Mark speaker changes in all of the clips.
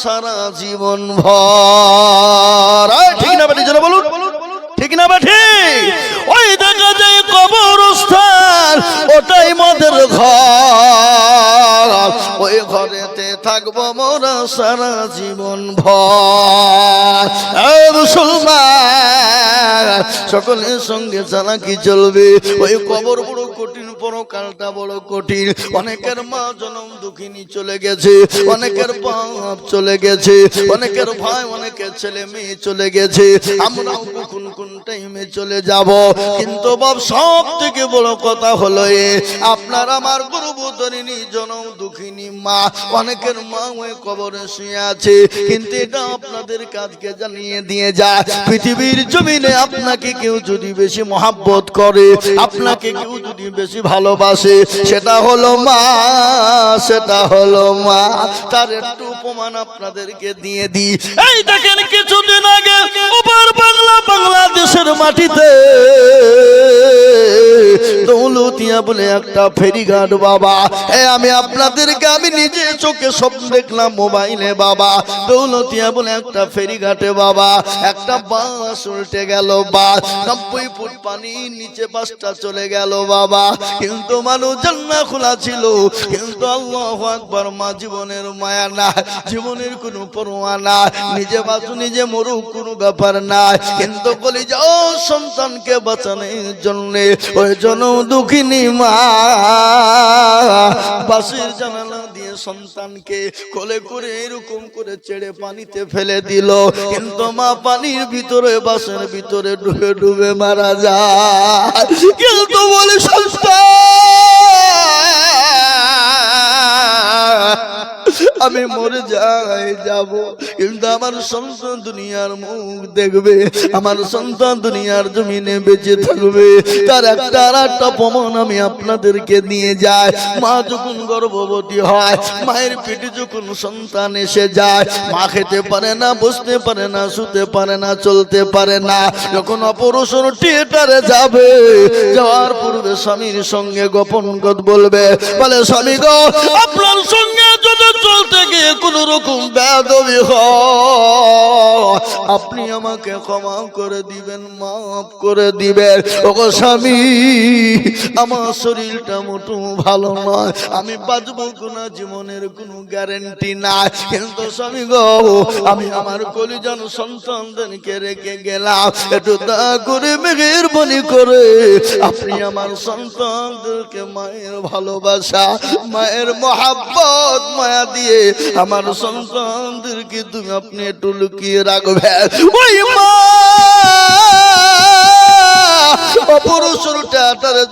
Speaker 1: সারা জীবন ভর। ঠিক না বেটি জোরে বলুন, ঠিক না বেটি? ওই দেখা যায় কবরস্থান, ওটাই মোদের ঘর, ওই ঘরেতে থাকবো মোরা সারা জীবন ভর। মুসলমান সকলের সঙ্গে চালাকি চলবে। ওই কবর বড় কঠিন, পরকালটা বড় কঠিন। অনেকের মা জনম দুঃখিনী চলে গেছে, অনেকের বাপ চলে গেছে, অনেকের ভাই, অনেকের ছেলে মেয়ে চলে গেছে। আমরাও কখন কোন টাইমে চলে যাব। কিন্তু বাপ সব থেকে বড় কথা হলো আপনার আমার গর্ভধারিণী জনম দুঃখিনী মা, অনেকের মা ওই কবরে শুয়ে আছে। কিন্তু এটা আপনাদের কাজকে জানিয়ে দিয়ে যায়, পৃথিবীর জমিনে আপনাকে কেউ যদি বেশি মহাব্বত করে, আপনাকে কেউ যদি বেশি ভালোবাসে, সেটা হলো মা, সেটা হলো মা। তার একটু উপমান আপনাদেরকে দিয়ে দিই। এই দেখেন কিছুদিন আগে ওপার বাংলা, বাংলাদেশের মাটিতে দৌলতিয়া বলে একটা ফেরিঘাট বাবা, আমি আপনাদেরকে আমি নিজে চোখে স্বপ্ন দেখলাম মোবাইলে বাবা। দৌলতিয়া বলে একটা ফেরিঘাটে বাবা একটা বাস উল্টে গেল, বাস 90 ফুট পানির নিচে বাসটা চলে গেল বাবা। কিন্তু মানুষ জান্নাত খোলা ছিল, কিন্তু আল্লাহু আকবার, মা জীবনের মায়া না, জীবনের কোনো পরোয়া না, নিজে বাঁচু নিজে মরুক কোনো ব্যাপার না। কিন্তু বলি যাও সন্তানকে বাঁচানোর জন্য ওই জনম দুঃখিনী মা বাসের জানালা দিয়ে সন্তানকে কোলে করে এরকম করে ছেড়ে পানিতে ফেলে দিল। কিন্তু মা পানির ভিতরে, বাসের ভিতরে ডুবে ডুবে মারা যায়। কিন্তু বলে সন্তান আমি মরে যাই যাব, কিন্তু আমার সন্তান দুনিয়ার মুখ দেখবে, আমার সন্তান দুনিয়ার জমিনে বেঁচে থাকবে। তার একটা আর একটা প্রমাণ আমি আপনাদেরকে নিয়ে যাই। মা যখন গর্ভবতী হয়, মায়ের পেটে যখন সন্তান এসে যায়, মা খেতে পারে না, বসতে পারে না, শুতে পারে না, চলতে পারে না। যখন অপারেশন থিয়েটারে যাবে, যাওয়ার পূর্বে স্বামীর সঙ্গে গোপন কথা বলবে, বলে স্বামী গো, আপনার সঙ্গে যদি চলতে গিয়ে কোন রকম বেয়াদবি হয়, আপনি আমাকে ক্ষমা করে দিবেন, মাফ করে দিবেন। ওগো স্বামী, আমার শরীরটা মোটো ভালো নয়, আমি বাঁচবো কিনা জীবনের কোনো গ্যারান্টি নাই। কিন্তু স্বামী গো, আমি আমার কলিজান সন্তানদেরকে রেখে গেলাম, একটু দয়া করে মেহেরবানি করে আপনি আমার সন্তানদেরকে মায়ের ভালোবাসা, মায়ের মহাব্বত, মায়া দিয়ে আমার সন্তানদেরকে তুমি আপনি একটু লুকিয়ে রাখবেন। ওই মা অপারেশনটা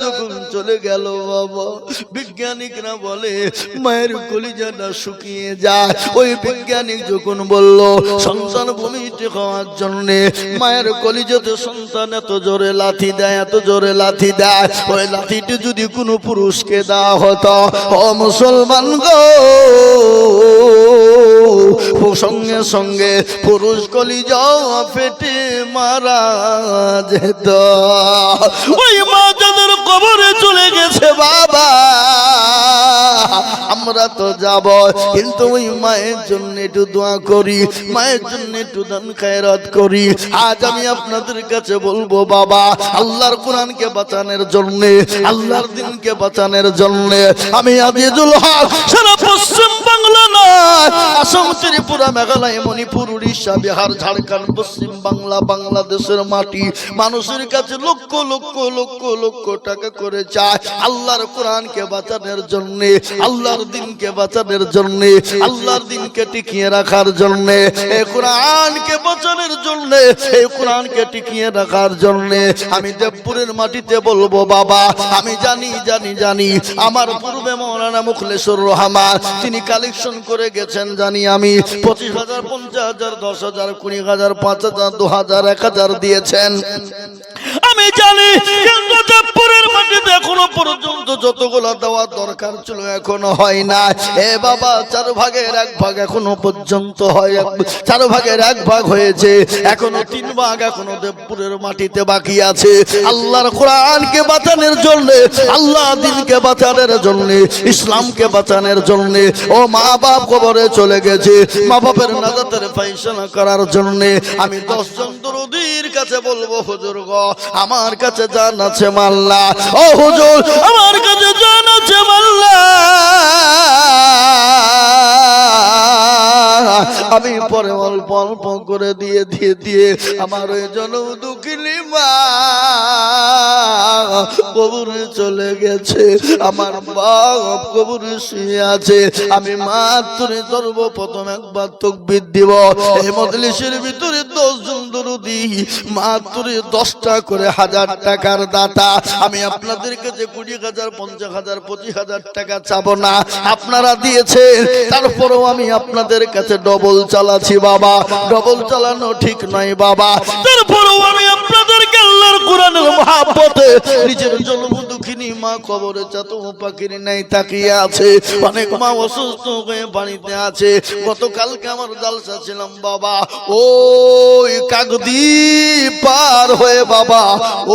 Speaker 1: যখন চলে গেল বাবা, বিজ্ঞানিকরা বলে মায়ের কলিজাটা শুকিয়ে যায়। ওই বৈজ্ঞানিক যখন বলল সন্তান ভূমিতে খাওয়ার জন্য, মায়ের কলিজাতে সন্তান এত জোরে লাথি দেয়, এত জোরে লাথি দেয়, ওই লাথিটি যদি কোনো পুরুষকে দেওয়া হতো, ও মুসলমান গো, সঙ্গে সঙ্গে পুরুষ কলিজাও ফেটে মারা যেত। ওই মা যাদের কবরে চলে গেছে বাবা, আমরা তো যাব, কিন্তু ওই মায়ের জন্য একটু দোয়া করি, মায়ের জন্য একটু দান খায়রাত করি। আজ আমি আপনাদের কাছে বলবো বাবা, আল্লাহর কোরআনকে বাঁচানোর জন্য, আল্লাহর দ্বীনকে বাঁচানোর জন্য আমি আজিজুল হক সারা পশ্চিম বাংলা নয়, আসাম, ত্রিপুরা, মেঘালয়, মণিপুর, উড়িষ্যা, বিহার, ঝাড়খণ্ড, পশ্চিম বাংলা, বাংলাদেশের মাটি মানুষের কাছে লক্ষ লক্ষ লক্ষ লক্ষ টাকা করে চায় আল্লাহর কোরআনকে বাঁচানোর জন্য, আল্লাহর দ্বীনকে বাঁচানোর জন্য, আল্লাহর দ্বীনকে টিকিয়ে রাখার জন্য, এই কোরআনকে বাঁচানোর জন্য, এই কোরআনকে টিকিয়ে রাখার জন্য আমি দেবপুরের মাটিতে বলবো বাবা, আমি জানি জানি জানি আমার পূর্বে মাওলানা মুখলেসুর রহমান তিনি কালেকশন করে গেছেন, জানি আমি 25,000, 50,000, 10,000, 20,000, 5,000, 2,000, 1,000 দিয়েছেন। আমি জানি, কিন্তু দেবপুরের মাটিতে এখনো পর্যন্ত যতগুলো দেওয়া দরকার ছিল এখনো হয় না। এ বাবা 4 ভাগের 1 ভাগ এখনো পর্যন্ত হয়, 4 ভাগের 1 ভাগ হয়েছে, এখনো 3 ভাগ এখনো দেবপুরের মাটিতে বাকি আছে। আল্লাহর কোরআনকে বাঁচানোর জন্য, আল্লাহ দিনকে বাঁচানোর জন্য, ইসলামকে বাঁচানোর জন্য ও মা বাপ কবরে চলে গেছে, মা বাপের নাজাতের ফায়সালা করার জন্য আমি 10 জন দরুদীর কাছে বলবো, হুজুর গো আমার কাছে জান আছে মাল্লা, ও হুজুর আমার কাছে জান আছে মাল্লা, আমি পরে অল্প অল্প করে দিয়ে দিয়ে দিয়ে আমার ওই জনম দুঃখিনী মা কবরে চলে গেছে, আমার বাপ কবরে শুয়ে আছে। আমি মাত্র সর্বপ্রথম একবার তাকবীর দিব। এই মজলিসের ভিতরে 10 জন দরুদি, মাত্র 10টা করে 1000 টাকার দাতা। আমি আপনাদের কাছে 20,000, 50,000, 25,000 টাকা চাবো না, আপনারা দিয়েছেন, তারপরেও আমি আপনাদের কাছে ডবল চালাচ্ছি বাবা, ডবল চালানো ঠিক নয় বাবা, তারপরেও আমি আপনাদেরকে আল্লাহর কোরআনের মহব্বতে নিজের জন্ম দুঃখিনী মা কবরে চাতো পাখির নাই তাকিয়ে আছে, অনেক মা অসুস্থ হয়ে বাড়িতে আছে। গতকালকে আমার জালসা ছিলাম বাবা, ওই কাকদ্বীপ পার হয়ে বাবা,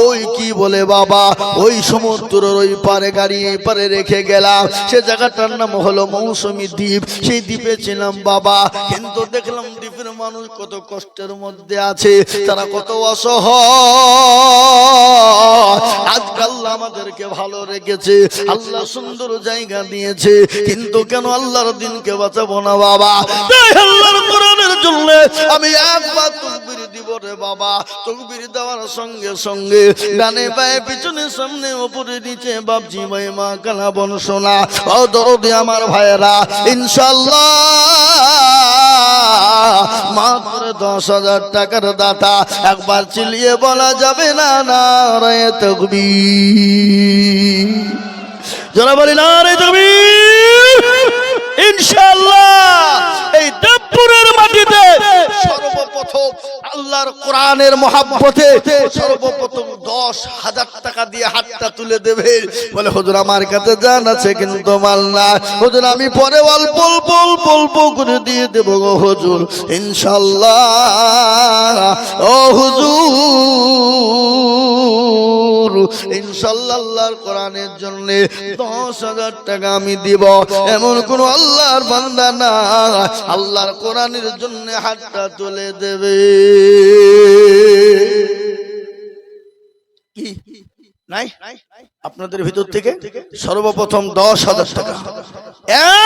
Speaker 1: ওই কি বলে বাবা, ওই সমুদ্রের ওই পারে গাড়ি এই পারে রেখে গেলাম, সে জায়গাটার নাম হলো মৌসুমী দ্বীপ। সেই দ্বীপে ছিলাম বাবা, কিন্তু দেখলাম দ্বীপের মানুষ কত কষ্টের মধ্যে আছে, তারা কত অসহায়। আজকাল আমাদেরকে ভালো রেখেছে, আল্লাহ সুন্দর জায়গা দিয়েছে, কিন্তু কেন আল্লাহর দিনকে বাঁচাবো না বাবা? তাই আল্লাহর কোরআনের জন্য আমি একবার তাকবীর দিব রে বাবা। তাকবীর দেওয়ার সঙ্গে সঙ্গে ডানে বায়ে পিছনে সামনে উপরে নিচে বাপজি ভাই মা কালা বন সোনা ও দরদি আমার ভাইয়েরা, ইনশাআল্লাহ মাত্র 10,000 টাকার দাতা। একবার চিল্লিয়ে বলা যাবে না নারায়ে তাকবীর? যারা বলি নারায়ে তাকবীর। ইনশাআল্লাহ এই দেবপুরের মাটিতে সর্বপ্রথম আল্লাহর কোরআনের মহব্বতে সর্বপ্রথম 10,000 টাকা দিয়ে হাতটা তুলে দেবে, বলে হুজুর আমার কাছে জান আছে কিন্তু মাল না, হুজুর আমি পরে অল্প অল্প অল্প অল্প করে দিয়ে দেব গো হুজুর ইনশাআল্লাহ। ও হুজুর ইনশাআল্লাহ আল্লাহর কোরআনের জন্য 10,000 টাকা আমি দিব, এমন কোন আল্লাহর বান্দা না আল্লাহর কোরআনের জন্য হাতটা তুলে দেবে কি নাই? আপনাদের ভিতর থেকে সর্বপ্রথম 10,000 টাকা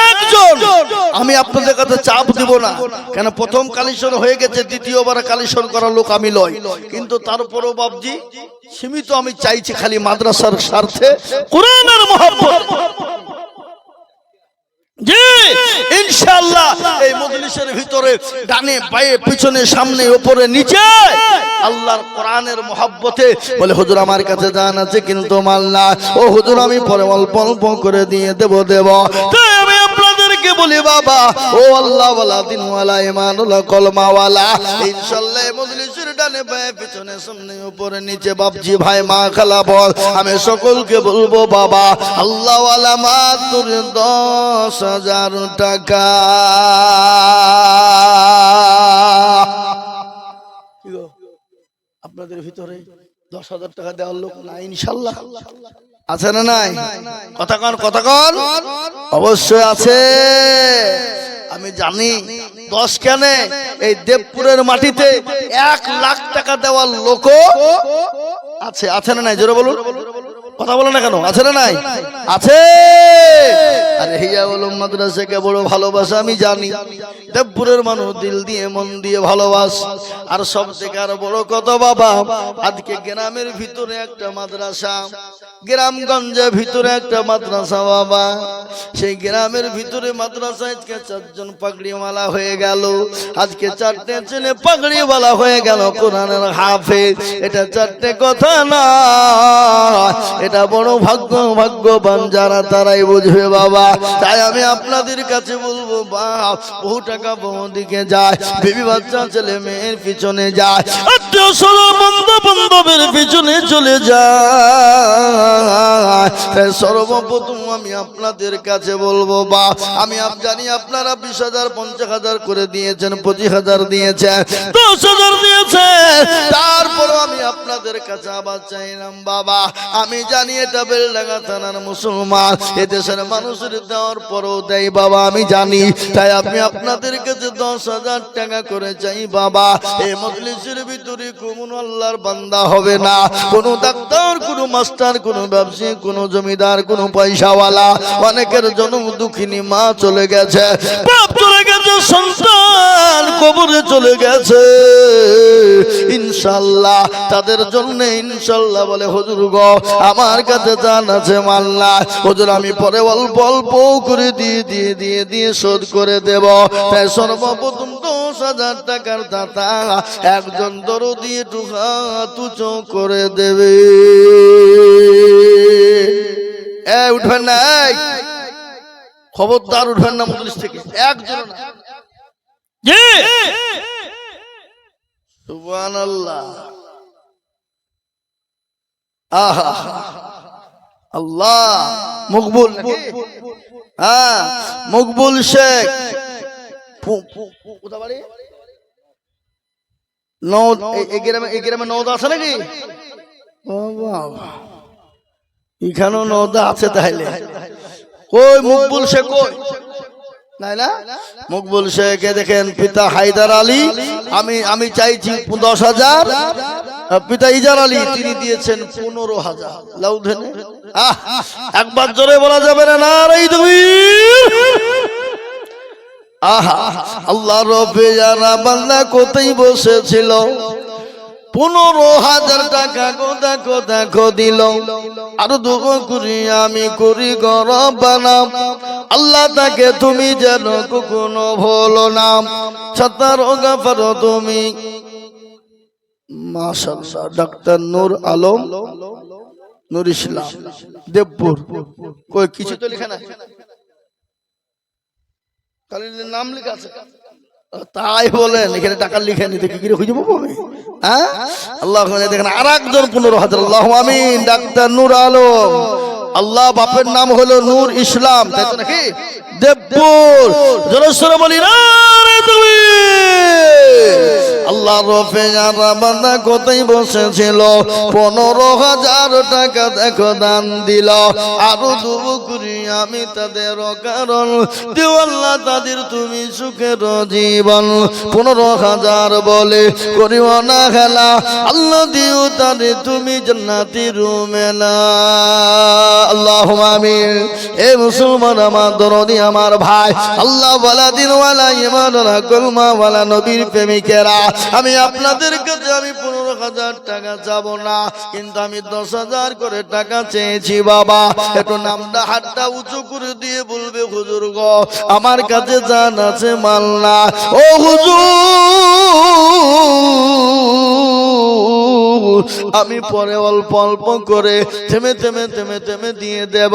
Speaker 1: একজন, আমি আপনাদের কাছে চাপ দিব না, কেন প্রথম কালেকশন হয়ে গেছে, দ্বিতীয়বার কালেকশন করার লোক আমি লই, কিন্তু তারপরও বাপজি সীমিত আমি চাইছি খালি মাদ্রাসার স্বার্থে কোরআনের মহব্বত। জি ইনশাআল্লাহ এই মজলিসের ভিতরে ডানে বায়ে পিছনে সামনে উপরে নিচে আল্লাহর কোরআনের মহব্বতে বলে হুজুর আমার কাছে জান আছে কিন্তু মাল না, ও হুজুর আমি পরে অল্প অল্প করে দিয়ে দেব। তাই আমি আপনাদেরকে বলি বাবা, ও আল্লাহ ওয়ালা দিন ওয়ালা ঈমান ওয়ালা কলমা ওয়ালা, ইনশাআল্লাহ এই মজলিসের ডানে বায়ে পিছনে সামনে উপরে নিচে বাপজি ভাই মা খালা বল, আমি সকলকে বলবো বাবা আল্লাহ ওয়ালা মাত্র 10,000 টাকা। আপনাদের ভিতরে 10,000 টাকা দেওয়ার লোক নাই ইনশাআল্লাহ? আছে না নাই? কথা কন অবশ্যই আছে। আমি জানি 10 কেন, এই দেবপুরের মাটিতে 1 লাখ টাকা দেওয়ার লোক আছে, আছে না নাই? জোরে বলুন, কথা বলো না কেন? আছে না নাই? আছে। আরে হিয়া বলুন মাদ্রাসাকে বড় ভালোবাসা, আমি জানি দেবপুরের মানুষ দিল দিয়ে মন দিয়ে ভালোবাস। আর সব থেকে আর বড় কথা বাবা, আজকে গ্রামের ভিতরে একটা মাদ্রাসা, গ্রামগঞ্জের ভিতরে একটা মাদ্রাসা বাবা, সেই গ্রামের ভিতরে মাদ্রাসা আজকে 4 জন পাগড়িওয়ালা হয়ে গেল, আজকে 4টে ছেলে পাগড়িওয়ালা হয়ে গেল কোরআনের হাফেজ। এটা 4টে কথা না, এটা বড় ভাগ্যবান যারা তারাই বুঝবে বাবা। তাই আমি আপনাদের কাছে বলবো বাপ, বহু টাকা বৌদিকে যায়, বিবি বাচ্চা ছেলে মেয়ের পিছনে যায়, আত্মীয় স্বজন বন্ধু বান্ধবের পিছনে চলে যায়। তাই সর্বপ্রথম আমি আপনাদের কাছে বলবো বাপ, আমি জানি আপনারা 20,000 50,000 করে দিয়েছেন, 25,000 দিয়েছেন, 10,000 দিয়েছেন, তারপর আমি আপনাদের কাছে আবার চাইলাম বাবা, আমি জানি এটা বেলডাঙ্গা থানার মুসলমান, এদেশের মানুষের দেওয়ার পরও দেয় বাবা, আমি জানি। তাই আমি আপনাদের কাছে 10,000 টাকা করে চাই বাবা। এই মজলিসের ভিতরে কোন আল্লাহর বান্দা হবে না, কোনো ডাক্তার, কোনো মাস্টার, কোনো ব্যবসায়ী, কোনো জমিদার, কোনো পয়সাওয়ালা। অনেকের জন্ম দুঃখিনী মা চলে গেছে, বাপ চলে গেছে, সন্তান কবরে চলে গেছে, ইনশাআল্লাহ তাদের জন্য ইনশাআল্লাহ বলে হুজুর গো আমার কাছে জান আছে মাল্লা, হুজুর আমি পরে অল্প অল্প করে দিয়ে শোধ করে দেব। তাই সর্বপ্রথম 10,000 টাকার দাতা একজন দরদি টুকা তুচো করে দেবে। উঠবেন না, খবরদার উঠবেন না মজলিস থেকে, একজন না। জি সুবহানাল্লাহ, আহা আল্লাহ। মকবুল, হ্যাঁ মকবুল শেখ, গ্রামে নওদা আছে নাকি? এখানেও নওদা আছে, তাহলে কই মকবুল শেখ কই? নাই না, মকবুল শেখ দেখেন, পিতা হায়দার আলী, আমি চাইছি 10,000, পিতা ইজার আলী তিনি দিয়েছেন 15,000। লাউধেনে একবার জোরে বলা যাবে না, নারে তাকবীর। আহা আল্লাহ রবে যারা বান্দা কোথায় বসেছিল, 15,000 টাকা দেখো দিল। আর দুঃখ করি আমি করি গরব বানাম, আল্লাহ তাকে তুমি যেন কখনো ভুলো না, ছাতার গাফার তুমি। মাশাআল্লাহ, ডাক্তার নূর আলম, নূর ইসলাম, দেবপুর। কই কিছু তো লেখা নাই, খালি নাম লেখা আছে। তাই বলেন এখানে টাকা লিখে নিতে কি খুঁজে পাবো আমি? হ্যাঁ আল্লাহ দেখেন আর একজন 15,000, আল্লাহ আমিন, ডাক্তার নূর আলম। আল্লাহ বাপের নাম হলো নূর ইসলাম, তাই তো নাকি? দেবপুর। জোরে বলি না তুমি। আল্লাহ রফে যারা বান্দা কোথায় বসেছিল, 15,000 টাকা দেখো দান দিল। আরো দুবু করি আমি তাদের কারণ দিও আল্লাহ তাদের তুমি সুখের জীবন। 15,000 বলে করিও না খেলা, আল্লাহ দিও তাদের তুমি জান্নাতের মেলা। আল্লাহুম্মা আমিন। এ মুসলমান আমার দরদি আমার ভাই, আল্লাহ ওয়ালা দিন ওয়ালা ঈমান ওয়ালা কলমা ওয়ালা নবীর প্রেমিকেরা, আমি আপনাদের কাছে আমি 15,000 টাকা চাবো না, কিন্তু আমি 10,000 করে টাকা চেয়েছি বাবা। একটু নামটা হাতটা উঁচু করে দিয়ে বলবে হুজুর গো আমার কাছে জান আছে মাল না। ও হুজুর আমি পরে অল্প অল্প করে থেমে দিয়ে দেব।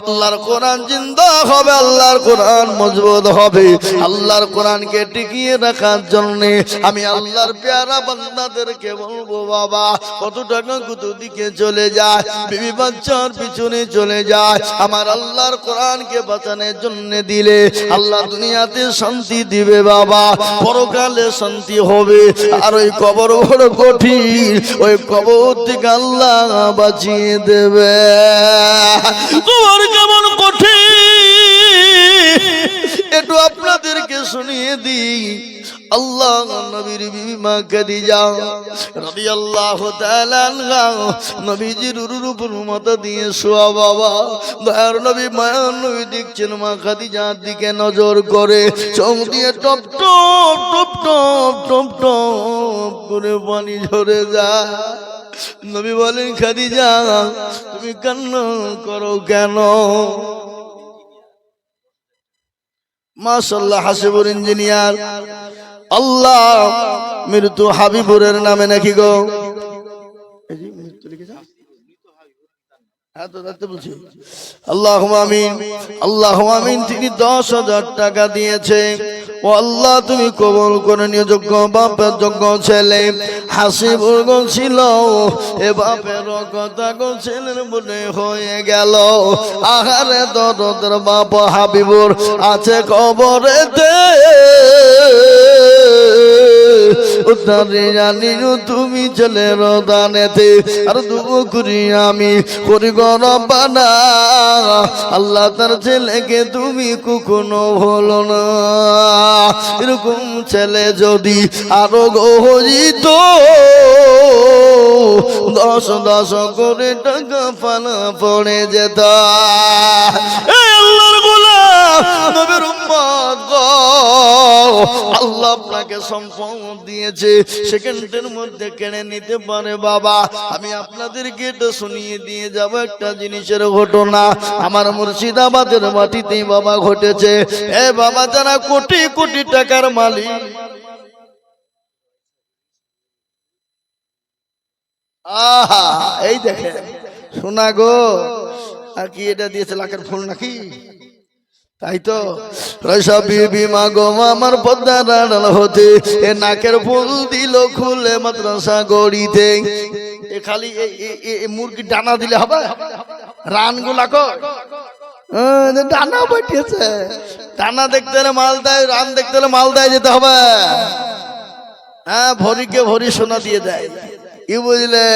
Speaker 1: আল্লাহর কোরআন জিন্দা হবে, আল্লাহর কোরআন মজবুত হবে। আল্লাহর কোরআনকে টিকিয়ে রাখার জন্য আমি আল্লাহর পেয়ারা বান্দাদেরকে বলবো বাবা কত টাকা কত দিকে চলে যায়, বিবি বাচ্চার পিছনে চলে যায়, আমার আল্লাহর কোরআনকে বাঁচানোর জন্য দিলে আল্লাহ দুনিয়াতে শান্তি দিবে বাবা, পরকালে শান্তি হবে। আর ওই কবর বড় কঠিন, ওই কবর থেকে আল্লাহ বাঁচিয়ে দেবে। কবর কেমন কঠিন একটু আপনাদেরকে শুনিয়ে দিই। আল্লাহ নবীর বিবি মা খাদিজা রাদিয়াল্লাহু তাআলা আনহা নবীজির উপর মাথা দিয়ে শোয়া বাবা। দয়ার নবী মায়ার নবী দেখছেন মা খাদিজার দিকে নজর করে, চোখ দিয়ে top top top top top top করে পানি ঝরে যায়। নবী বলেন খাদিজা তুমি কান্না করো কেন? মাশাআল্লাহ হাসিবুর ইঞ্জিনিয়ার, আল্লাহ মৃত্যু হাবিবুরের নামে নাকি গো? আল্লাহুম্মা আমিন, আল্লাহুম্মা আমিন। তিনি 10,000 টাকা দিয়েছে। ও আল্লাহ, তুমি কবুল করে নিও। যোগ্য বাপের যোগ্য ছেলে হাসিবুর গো ছিল, এ বাপের কথা গো ছেলের মনে হয়ে গেল। আহারে দরদের বাপ হাবিবুর আছে কবরেতে, উদ্ধারে জানিও তুমি ছেলের দানেতে। আর দুবো করি আমি করি গরবানা, আল্লাহ তার ছেলেকে তুমি কখনো হলো না। এরকম ছেলে যদি আরো গহরিত, 10 করে টাকা ফালা পড়ে যেত। আল্লাহর গোলাম নবীর উম্মত গো, আল্লাহ আপনাকে সম্পদ দিয়েছে, সেকেন্ডের মধ্যে কেড়ে নিতে পারে। বাবা, আমি আপনাদেরকে এটা শুনিয়ে দিয়ে যাব একটা জিনিসের ঘটনা। আমার মুর্শিদাবাদের মাটিতে বাবা ঘটেছে। এ বাবা, যারা কোটি কোটি টাকার মালিক, আহা এই দেখে শোনা গো, আর কি এটা দিয়েছে লাখের ফুল নাকি? তাই তো রয়সা বিবি মা গো আমার পদ্মার আড়াল হতে এ নাকের ফুল দিল খুলে মাদ্রাসা গড়িতে। এ খালি মুরগি ডানা দিলে হবে? রান গুলা ডানা পাঠিয়েছে, ডানা দেখতে হলে মালদায়, রান দেখতে হলে মালদায় যেতে হবে। হ্যাঁ, ভরিকে ভরি সোনা দিয়ে দেয়। কি বুঝলে?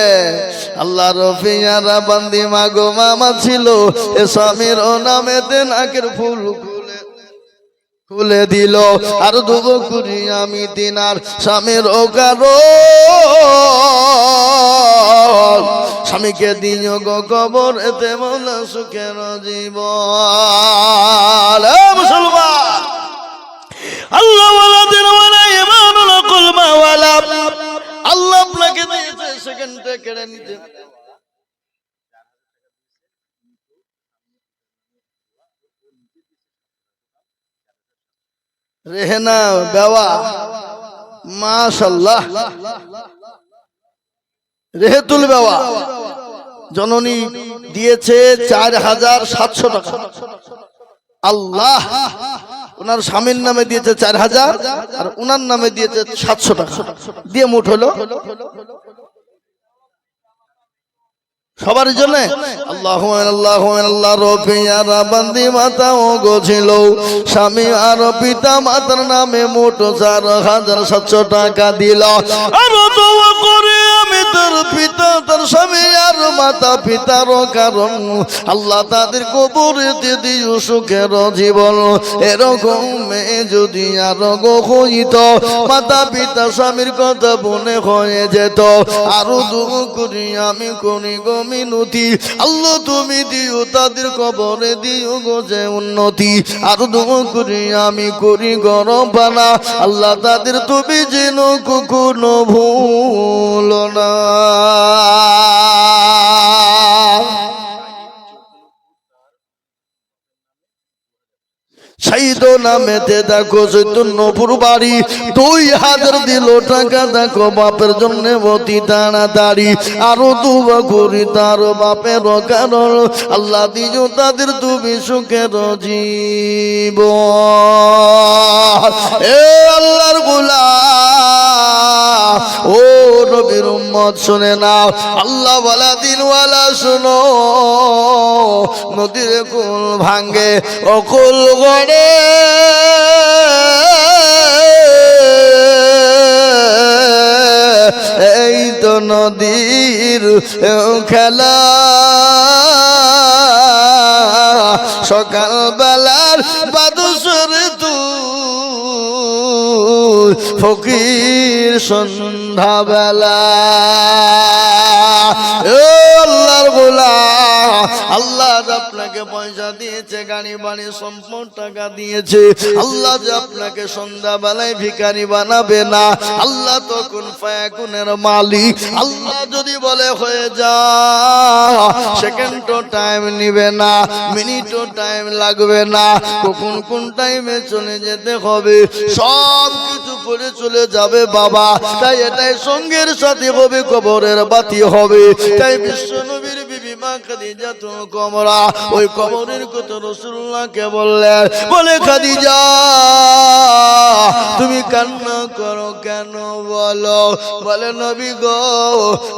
Speaker 1: আল্লাহ রফিয়ারা বান্দি মাগো মামা ছিল, এ স্বামীর নামেতে নাকের ফুল খুলে দিল। আর দুবো করি আমি দিনার স্বামীর কারো, স্বামীকে দিও গো কবর এতে মৌলা সুখের জীবন। মুসলমান, আল্লাহ ওয়ালা দিন ওয়ালা ইমান ওয়ালা কুলমা ওয়ালা, আল্লাহ আপনাকে দিয়েছে সেকেন্ডে কেড়ে নিতে। রেহেনা বেওয়া মাশাআল্লাহ, রেহেতুল বেওয়া জননী দিয়েছে 4,700 টাকা। আল্লাহ, ওনার স্বামীর নামে দিয়েছে 4,000 আর ওনার নামে দিয়েছে 700 টাকা, দিয়ে মোট হলো সবার জন্য। আল্লাহু আল্লাহু আল্লাহ রফিয়ারা বান্দি মাতা ও গোছিল, স্বামী আর পিতা মাতার নামে মোট 4,700 টাকা দিল। আর দোয়া করে আমি তার পিতা, তার স্বামী আর মাতা পিতার কারণ আল্লাহ তাদের কবরেতে দিও সুখের জীবন। এরকম মেয়ে যদি আর গো হইত, মাতা পিতা স্বামীর কথা মনে হয়ে যেত। আরো দোয়া করি আমি করি গো মিনতি, আল্লাহ তুমি দিও তাদের কবরে দিও গো যে উন্নতি। আর দোয়া করি আমি করি গরবানা, আল্লাহ তাদের তুমি যেন কখনো ভুলো না। শহীদ নামেতে দেখো চৈতন্যপুর বাড়ি, 2,000 দিল টাকা দেখো বাপের জন্য অতি তাড়াতাড়ি। আরো দুবা করি তার বাপের কারণ আল্লাহ দিও তাদের তুমি সুখের জীবন। এ আল্লাহর গোলাম, ও নবীর উম্মত শুনে নাও, আল্লাহ ওয়ালা দিন ওয়ালা শুনো। নদীর কুল ভাঙ্গে ও কুল গড়ে, এই তো নদীর খেলা। সকাল বেলার বাদুসর তুই ফকির সন্ধ্যা বেলা। আল্লাহর গোলাম, আল্লাহ আপনাকে পয়সা দিয়েছে, গাড়ি বাড়ি সম্পদ টাকা দিয়েছে, আল্লাহ যে আপনাকে সন্ধ্যা বেলায় ভিখারি বানাবে না। আল্লাহ তখন ফায়াকুনের মালিক। আল্লাহ যদি বলে হয়ে যা, সেকেন্ডও টাইম নিবে না, মিনিটও টাইম লাগবে না। কখন কোন টাইমে চলে যেতে হবে সব কিছু করে চলে যাবে বাবা। তাই এটাই সঙ্গের সাথে হবে, কবরের বাতি হবে। তাই বিশ্ব নবীর বিবি বিবি মা খাদিজাতুল কুবরা ওই কবরের কথা রাসূলুল্লাহকে বললেন, বলে খাদিজা তুমি কান্না করো কেন বলো? বলে নবী গো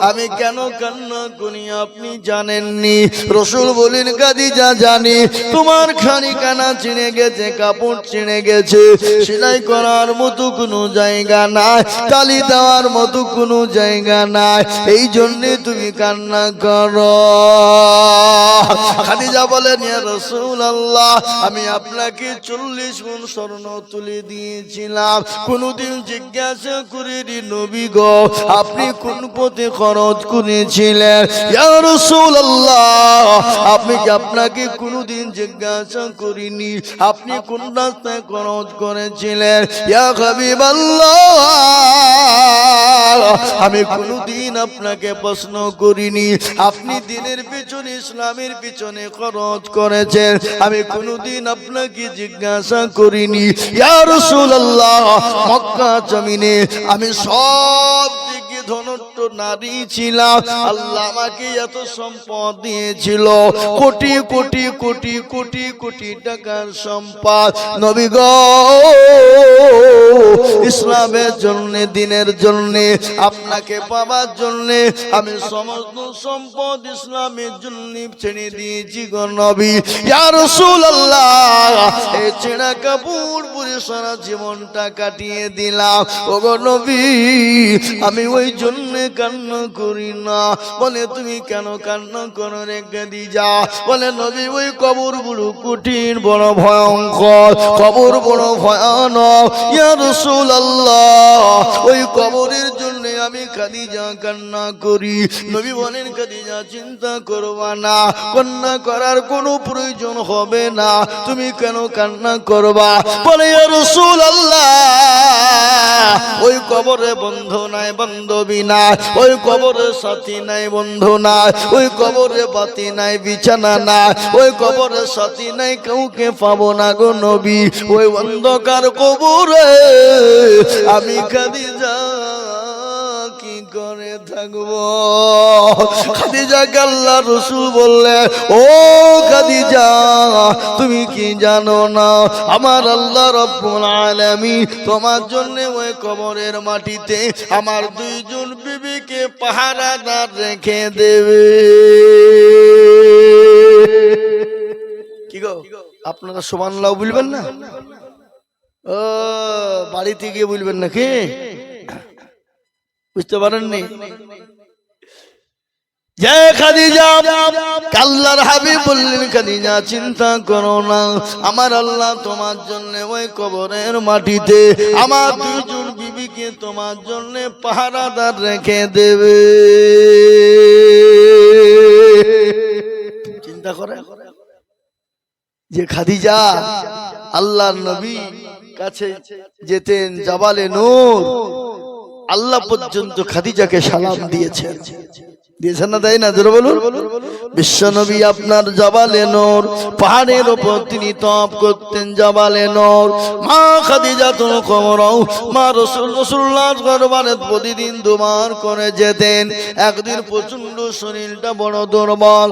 Speaker 1: আমি কেন কান্না করি আপনি জানেননি? রাসূল বলেন খাদিজা জানি, তোমার খানিখানা ছিঁড়ে গেছে, কাপড় ছিঁড়ে গেছে, সেলাই করার মতো কোনো জায়গা নাই, তালি দেওয়ার মতো কোনো জায়গা নাই, এই জন্যে তুমি কান্না করো। খাদিজা বলেন ইয়া রাসূলুল্লাহ আমি আপনাকে 40 মণ স্বর্ণ তুলে দিয়েছিলাম, কোনদিন জিজ্ঞাসা করিনি নবী গো আপনি কোন পথে খরচ করেছিলেন? ইয়া রাসূলুল্লাহ আপনাকে কোনদিন জিজ্ঞাসা করিনি আপনি কোন রাস্তায় খরচ করেছিলেন। ইয়া হাবিবাল্লাহ আমি কোনদিন আপনাকে প্রশ্ন করিনি আপনি দিনের পিছনে ইসলামের পিছনে খরচ করেছেন, আমি কোনদিন আপনাকে জিজ্ঞাসা করিনি। ইয়া রাসূলুল্লাহ মক্কা জমিনে আমি সব দিকে ধনট্ট নারী ছিলাম, আল্লাহ আমাকে এত সম্পদ দিয়েছিল, কোটি কোটি কোটি কোটি কোটি টাকার সম্পদ। নবী গো ইসলামের জন্য দ্বীনের জন্য আপনাকে পাওয়ার জন্য আমি সমস্ত সম্পদ ইসলামের জন্য ছেড়ে দিয়েছি গো নবী। ইয়া রাসূলুল্লাহ এই ছেঁড়া কাপড় পরে সারা জীবনটা কাটিয়ে দিলাম ও গো নবী আমি ওই জন্য কান্না করি না। বলে তুমি কেন কান্না করো রে খাদিজা? বলে নবী ওই কবর বড় কঠিন, বড় ভয়ঙ্কর, কবর বড় ভয়ানক। ইয়া রাসূলুল্লাহ ওই কবরের জন্য আমি খাদিজা কান্না করি। নবী বলেন খাদিজা চিন্তা করবা না, কান্না করার কোনো প্রয়োজন হবে না, তুমি কেন কান্না করবা? বলে ইয়া রাসূলুল্লাহ ওই কবরে বন্ধু নাই, বান্ধবী নাই, ওই কবরে সাথী নাই, বন্ধু নাই, ওই কবরে বাতি নাই, বিছানা নাই, ওই কবরে সাথী নাই, কাউকে পাবো না গো নবী। ওই অন্ধকার কবরে আমি খাদিজা কি করে থাকবো? খাদিজাকে আল্লাহ রাসূল বললেন ও খাদিজা তুমি কি জানো না আমার আল্লাহ রাব্বুল আলামিন তোমার জন্য ওই কবরের মাটিতে আমার দুইজন বিবিকে পাহারাদার রেখে দেবে। কি গো আপনারা সুবহানাল্লাহ বলবেন না? ও বাড়িতে গিয়ে বলবেন নাকি? বুঝতে পারেননি? যে খাদিজা আল্লাহর হাবিব বললেন খাদিজা চিন্তা করো না আমার আল্লাহ তোমার জন্য ওই কবরের মাটিতে আমার দুইজন বিবিকে তোমার জন্য পাহারাদার রেখে দেবে। চিন্তা করে যে খাদিজা আল্লাহর নবী কাছে যেতেন জাবালে নূর, আল্লাহ পর্যন্ত খাদিজাকে সালাম দিয়েছেন, দিয়েছেন না তাই না? জোরে বলুন। বিশ্ব নবী আপনার জাবালে নূর পাহাড়ের উপর তিনি তপ করতেন জাবালে নূর। মা খাদিজাতুল কুবরা মা রাসূলুল্লাহর দরবারে প্রতিদিন দুবার করে যেতেন। একদিন প্রচন্ড শরীরটা বড় দুর্বল,